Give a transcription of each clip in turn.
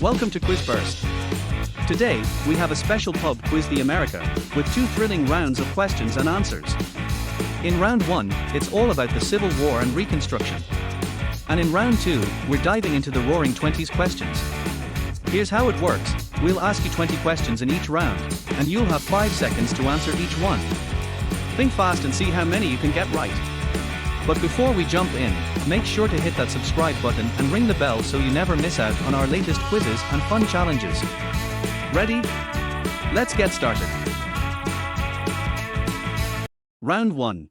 Welcome to Quiz Burst. Today, we have a special pub quiz the America, with 2 thrilling rounds of questions and answers. In round 1, it's all about the Civil War and Reconstruction. And in round 2, we're diving into the Roaring Twenties questions. Here's how it works: we'll ask you 20 questions in each round, and you'll have 5 seconds to answer each one. Think fast and see how many you can get right. But before we jump in, make sure to hit that subscribe button and ring the bell so you never miss out on our latest quizzes and fun challenges. Ready? Let's get started. Round 1.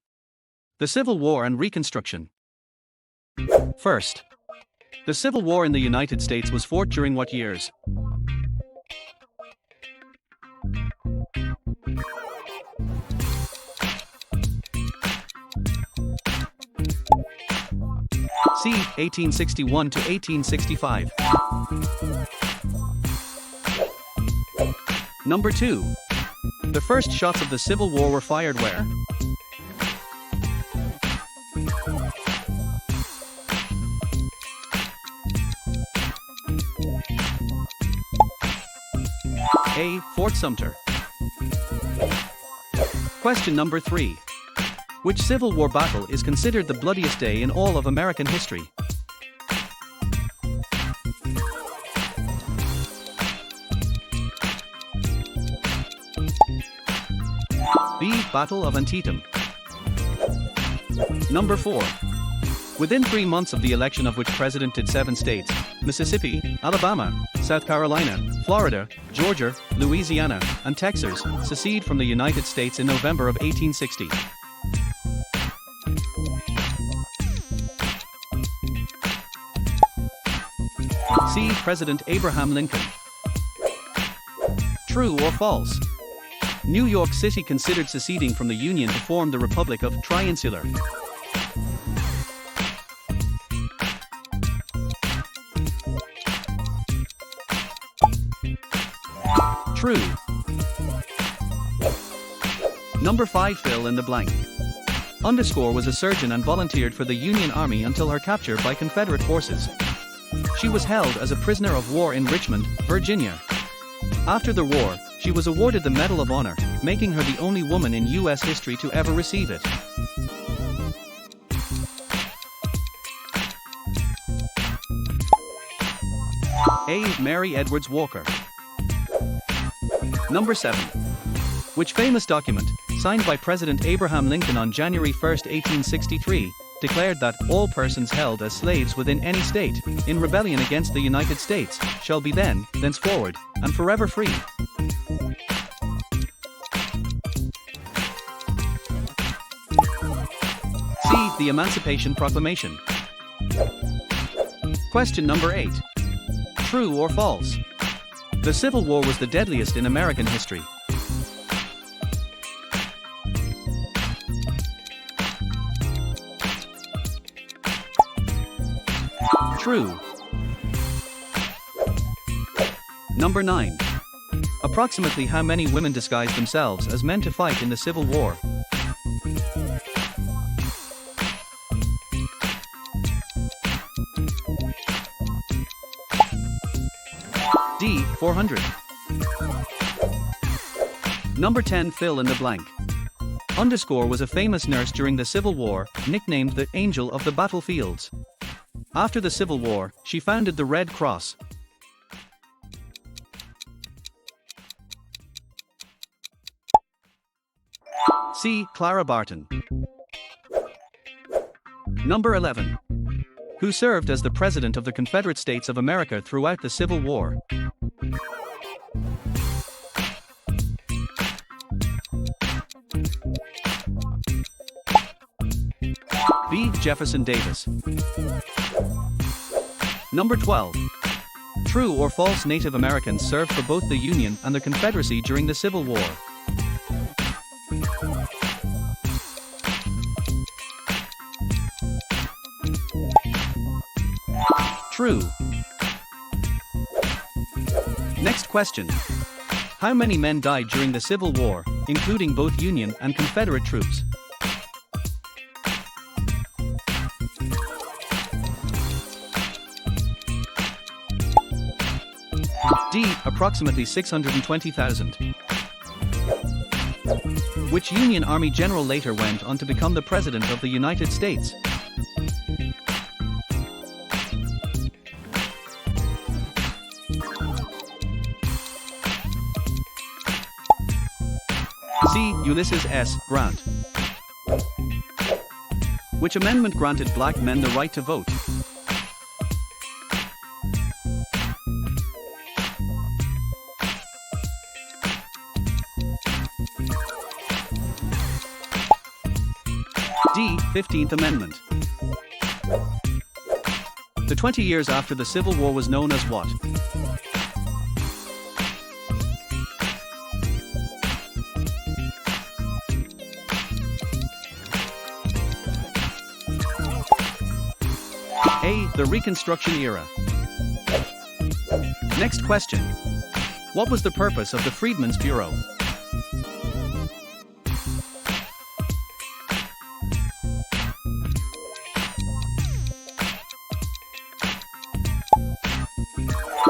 The Civil War and Reconstruction. First, the Civil War in the United States was fought during what years? C. 1861 to 1865. Number 2. The first shots of the Civil War were fired where? A. Fort Sumter. Question number 3. Which Civil War battle is considered the bloodiest day in all of American history? B. Battle of Antietam. Number 4. Within 3 months of the election of which president did 7 states, Mississippi, Alabama, South Carolina, Florida, Georgia, Louisiana, and Texas, secede from the United States in November of 1860? C. President Abraham Lincoln. True or false? New York City considered seceding from the Union to form the Republic of Triinsular. True. Number 5. Fill in the blank. Underscore was a surgeon and volunteered for the Union Army until her capture by Confederate forces. She was held as a prisoner of war in Richmond, Virginia. After the war, she was awarded the Medal of Honor, making her the only woman in U.S. history to ever receive it. A. Mary Edwards Walker. Number 7. Which famous document, signed by President Abraham Lincoln on January 1, 1863, declared that all persons held as slaves within any state, in rebellion against the United States, shall be thenceforward, and forever free? C. The Emancipation Proclamation. Question number 8. True or false? The Civil War was the deadliest in American history. True. Number 9. Approximately how many women disguised themselves as men to fight in the Civil War? D. 400. Number 10. Fill in the blank. Underscore was a famous nurse during the Civil War, nicknamed the Angel of the Battlefields. After the Civil War, she founded the Red Cross. C. Clara Barton. Number 11. Who served as the President of the Confederate States of America throughout the Civil War? B. Jefferson Davis. Number 12. True or false? Native Americans served for both the Union and the Confederacy during the Civil War. True. Next question. How many men died during the Civil War, including both Union and Confederate troops? D. Approximately 620,000. Which Union Army general later went on to become the President of the United States? C. Ulysses S. Grant. Which amendment granted black men the right to vote? D. 15th Amendment. The 20 years after the Civil War was known as what? A. The Reconstruction era. Next question. What was the purpose of the Freedmen's Bureau?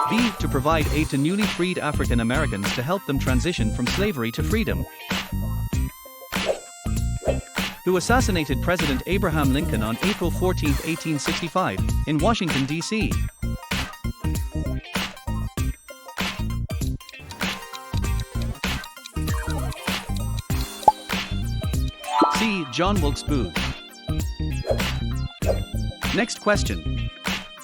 B. To provide aid to newly freed African Americans to help them transition from slavery to freedom. Who assassinated President Abraham Lincoln on April 14, 1865, in Washington, D.C.? C. John Wilkes Booth. Next question.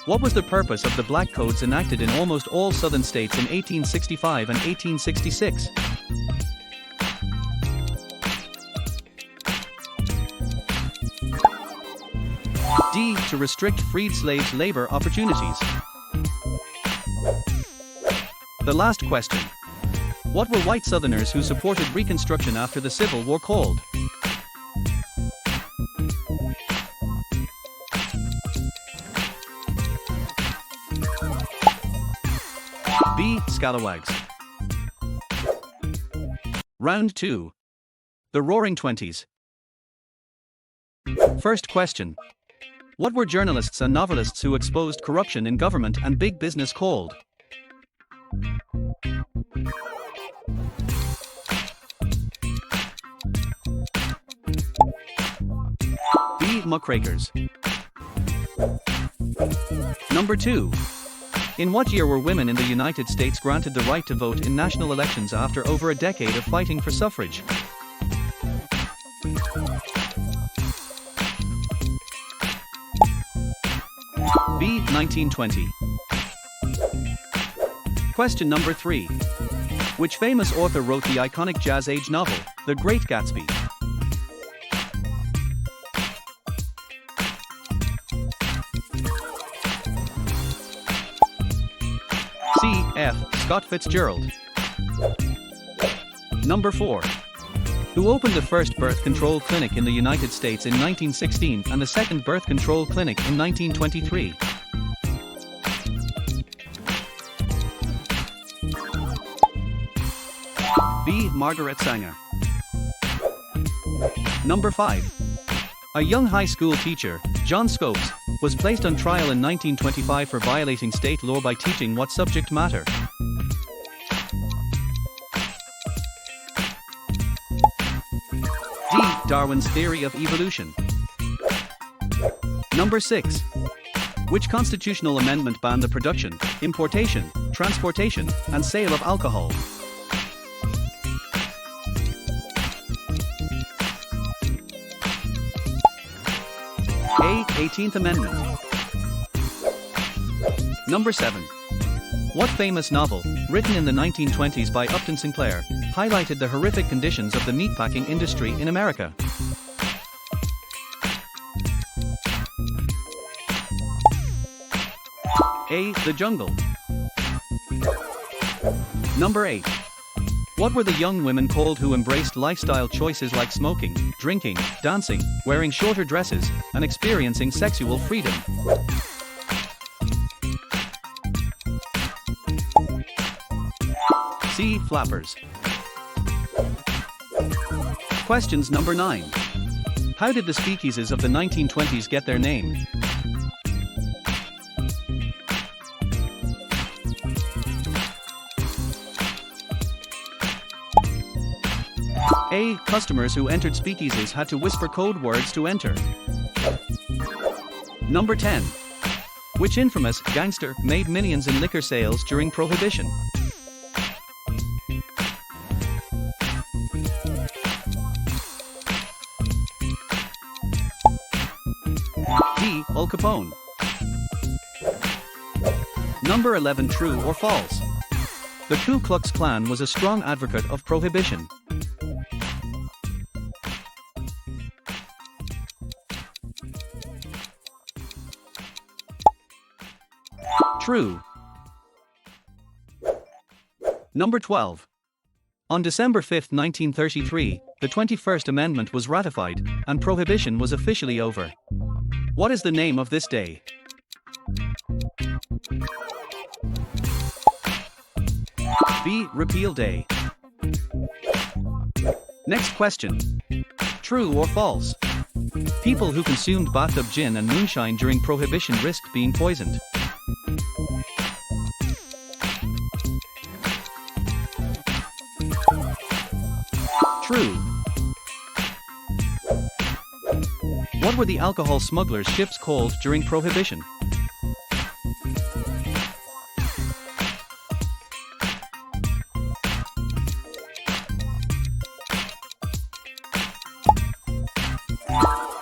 What was the purpose of the Black Codes enacted in almost all Southern states in 1865 and 1866? D. To restrict freed slaves' labor opportunities. The last question. What were white Southerners who supported Reconstruction after the Civil War called? B. Scalawags. Round 2. The Roaring Twenties. First question. What were journalists and novelists who exposed corruption in government and big business called? B. Muckrakers. Number 2. In what year were women in the United States granted the right to vote in national elections after over a decade of fighting for suffrage? B. 1920. Question number 3. Which famous author wrote the iconic Jazz Age novel, The Great Gatsby? C. F. Scott Fitzgerald. Number 4. Who opened the first birth control clinic in the United States in 1916 and the second birth control clinic in 1923? B. Margaret Sanger. Number 5. A young high school teacher, John Scopes, was placed on trial in 1925 for violating state law by teaching what subject matter? D. Darwin's theory of evolution. Number 6. Which constitutional amendment banned the production, importation, transportation, and sale of alcohol? A. 18th Amendment. Number 7. What famous novel, written in the 1920s by Upton Sinclair, highlighted the horrific conditions of the meatpacking industry in America? A. The Jungle. Number 8. What were the young women called who embraced lifestyle choices like smoking, drinking, dancing, wearing shorter dresses, and experiencing sexual freedom? C. Flappers. Questions number 9. How did the speakeasies of the 1920s get their name? A. Customers who entered speakeasies had to whisper code words to enter. Number 10. Which infamous gangster made millions in liquor sales during Prohibition? D. Al Capone. Number 11. True or false? The Ku Klux Klan was a strong advocate of Prohibition. True. Number 12. On December 5, 1933, the 21st Amendment was ratified, and Prohibition was officially over. What is the name of this day? B. Repeal Day. Next question. True or false? People who consumed bathtub gin and moonshine during Prohibition risked being poisoned. True. What were the alcohol smugglers' ships called during Prohibition?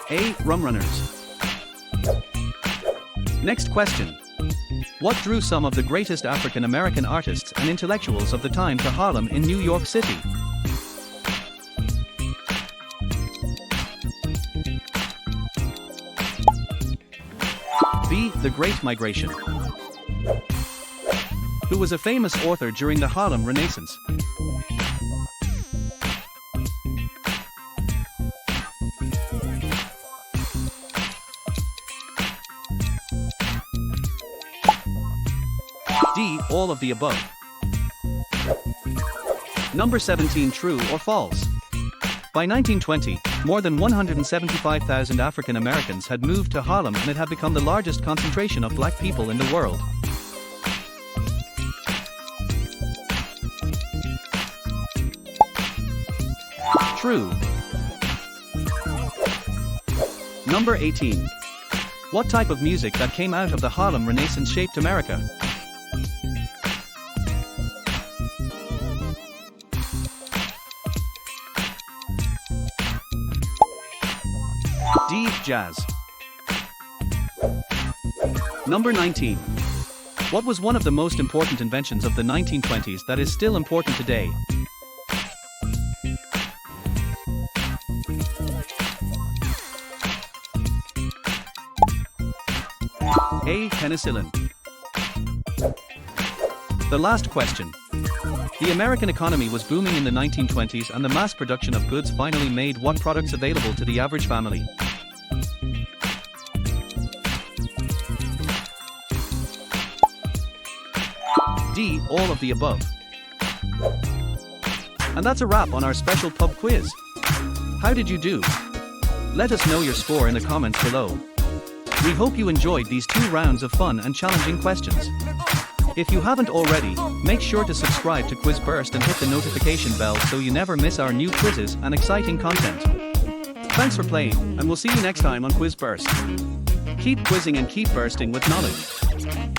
A. Rum runners. Next question. What drew some of the greatest African American artists and intellectuals of the time to Harlem in New York City? B. The Great Migration. Who was a famous author during the Harlem Renaissance? D. All of the above. Number 17. True or false? By 1920, more than 175,000 African Americans had moved to Harlem, and it had become the largest concentration of black people in the world. True. Number 18. What type of music that came out of the Harlem Renaissance shaped America? D. Jazz. Number 19. What was one of the most important inventions of the 1920s that is still important today? A. Penicillin. The last question. The American economy was booming in the 1920s, and the mass production of goods finally made what products available to the average family? D. All of the above. And that's a wrap on our special pub quiz. How did you do? Let us know your score in the comments below. We hope you enjoyed these 2 rounds of fun and challenging questions. If you haven't already, make sure to subscribe to Quiz Burst and hit the notification bell so you never miss our new quizzes and exciting content. Thanks for playing, and we'll see you next time on Quiz Burst. Keep quizzing and keep bursting with knowledge.